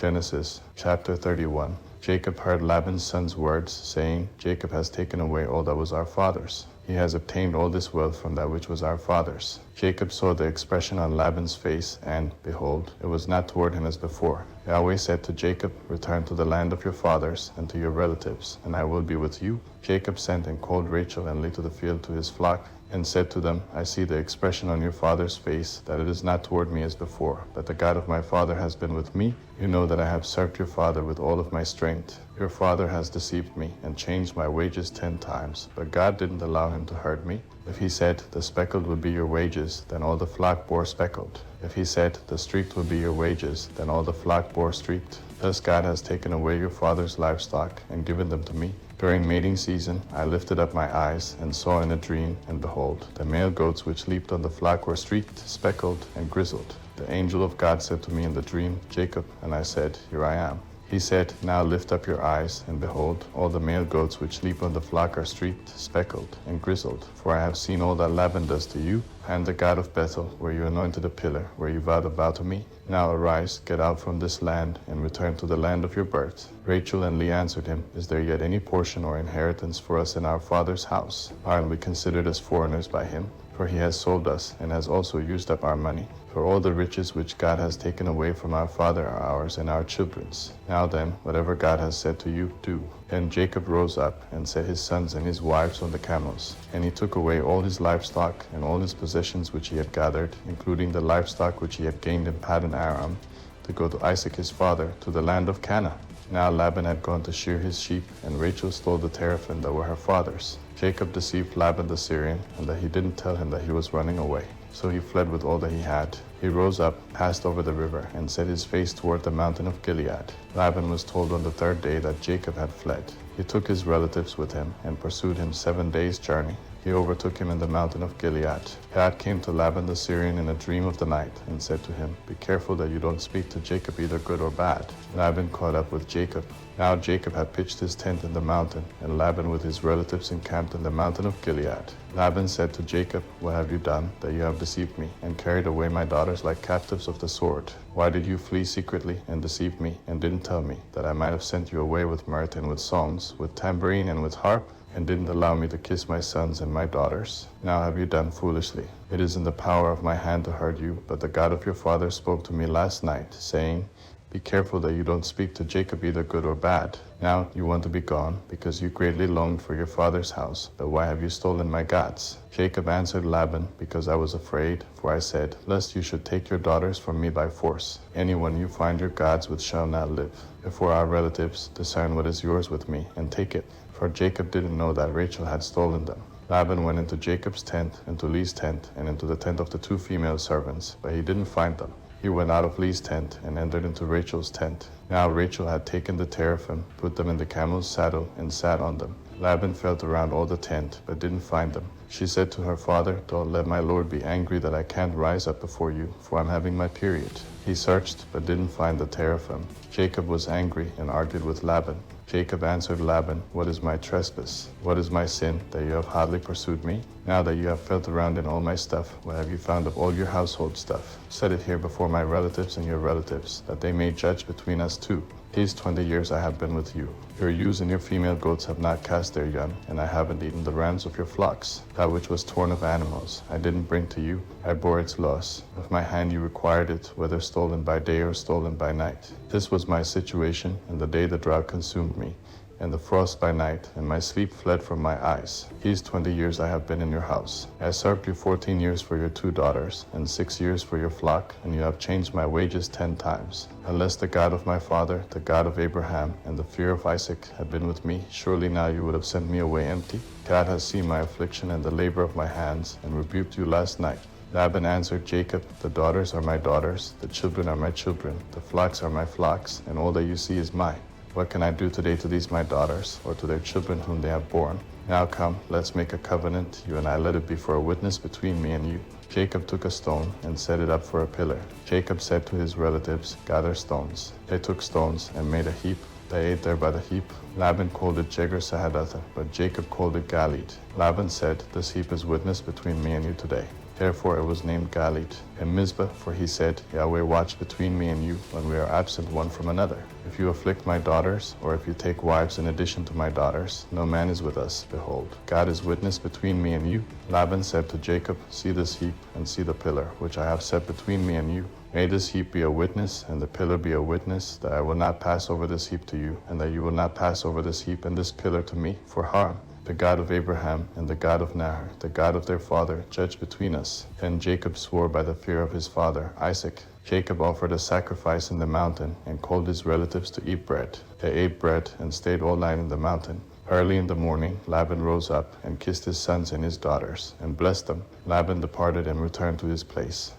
Genesis chapter 31. Jacob heard Laban's son's words, saying, Jacob has taken away all that was our father's. He has obtained all this wealth from that which was our father's. Jacob saw the expression on Laban's face, and, behold, it was not toward him as before. Yahweh said to Jacob, Return to the land of your fathers and to your relatives, and I will be with you. Jacob sent and called Rachel and Leah to the field to his flock, and said to them, I see the expression on your father's face, that it is not toward me as before, but the God of my father has been with me. You know that I have served your father with all of my strength. Your father has deceived me and changed my wages 10 times, but God didn't allow him to hurt me. If he said, the speckled would be your wages, then all the flock bore speckled. If he said, the streaked would be your wages, then all the flock bore streaked. Thus God has taken away your father's livestock and given them to me. During mating season, I lifted up my eyes and saw in a dream, and behold, the male goats which leaped on the flock were streaked, speckled, and grizzled. The angel of God said to me in the dream, Jacob, and I said, Here I am. He said, Now lift up your eyes, and behold, all the male goats which leap on the flock are streaked, speckled, and grizzled. For I have seen all that Laban does to you, and the God of Bethel, where you anointed a pillar, where you vowed a vow to me. Now arise, get out from this land, and return to the land of your birth. Rachel and Leah answered him, Is there yet any portion or inheritance for us in our father's house? Aren't we considered as foreigners by him? For he has sold us, and has also used up our money. For all the riches which God has taken away from our father are ours and our children's. Now then, whatever God has said to you, do. Then Jacob rose up, and set his sons and his wives on the camels. And he took away all his livestock, and all his possessions which he had gathered, including the livestock which he had gained in Paddan Aram, to go to Isaac his father, to the land of Canaan. Now Laban had gone to shear his sheep, and Rachel stole the teraphim that were her father's. Jacob deceived Laban the Syrian, and that he didn't tell him that he was running away. So he fled with all that he had. He rose up, passed over the river, and set his face toward the mountain of Gilead. Laban was told on the 3rd day that Jacob had fled. He took his relatives with him, and pursued him 7 days' journey. He overtook him in the mountain of Gilead. God came to Laban the Syrian in a dream of the night, and said to him, Be careful that you don't speak to Jacob either good or bad. Laban caught up with Jacob. Now Jacob had pitched his tent in the mountain, and Laban with his relatives encamped in the mountain of Gilead. Laban said to Jacob, What have you done, that you have deceived me, and carried away my daughters like captives of the sword? Why did you flee secretly and deceive me, and didn't tell me, that I might have sent you away with mirth and with songs, with tambourine and with harp, and didn't allow me to kiss my sons and my daughters? Now have you done foolishly. It is in the power of my hand to hurt you, but the God of your father spoke to me last night, saying, Be careful that you don't speak to Jacob either good or bad. Now you want to be gone, because you greatly longed for your father's house. But why have you stolen my gods? Jacob answered Laban, Because I was afraid, for I said, Lest you should take your daughters from me by force. Anyone you find your gods with shall not live. Therefore our relatives, discern what is yours with me, and take it. For Jacob didn't know that Rachel had stolen them. Laban went into Jacob's tent, into Leah's tent, and into the tent of the 2 female servants, but he didn't find them. He went out of Leah's tent and entered into Rachel's tent. Now Rachel had taken the teraphim, put them in the camel's saddle, and sat on them. Laban felt around all the tent, but didn't find them. She said to her father, Don't let my lord be angry that I can't rise up before you, for I'm having my period. He searched, but didn't find the teraphim. Jacob was angry and argued with Laban. Jacob answered Laban, What is my trespass? What is my sin, that you have hotly pursued me? Now that you have felt around in all my stuff, what have you found of all your household stuff? Set it here before my relatives and your relatives, that they may judge between us two. These 20 years I have been with you. Your ewes and your female goats have not cast their young, and I haven't eaten the rams of your flocks. That which was torn of animals, I didn't bring to you. I bore its loss. Of my hand you required it, whether stolen by day or stolen by night. This was my situation, and the day the drought consumed me, and the frost by night, and my sleep fled from my eyes. These 20 years I have been in your house. I served you 14 years for your 2 daughters, and 6 years for your flock, and you have changed my wages 10 times. Unless the God of my father, the God of Abraham, and the fear of Isaac had been with me, surely now you would have sent me away empty. God has seen my affliction and the labor of my hands, and rebuked you last night. Laban answered Jacob, The daughters are my daughters, the children are my children, the flocks are my flocks, and all that you see is mine. What can I do today to these my daughters, or to their children whom they have borne? Now come, let's make a covenant, you and I, let it be for a witness between me and you. Jacob took a stone and set it up for a pillar. Jacob said to his relatives, Gather stones. They took stones and made a heap. They ate there by the heap. Laban called it Jegar-Sahadutha, but Jacob called it Galeed. Laban said, This heap is witness between me and you today. Therefore it was named Galeed. And Mizpah, for he said, Yahweh watch between me and you when we are absent one from another. If you afflict my daughters, or if you take wives in addition to my daughters, no man is with us. Behold, God is witness between me and you. Laban said to Jacob, See this heap, and see the pillar, which I have set between me and you. May this heap be a witness, and the pillar be a witness, that I will not pass over this heap to you, and that you will not pass over this heap and this pillar to me for harm. The God of Abraham and the God of Nahor, the God of their father, judge between us. Then Jacob swore by the fear of his father, Isaac. Jacob offered a sacrifice in the mountain and called his relatives to eat bread. They ate bread and stayed all night in the mountain. Early in the morning, Laban rose up and kissed his sons and his daughters and blessed them. Laban departed and returned to his place.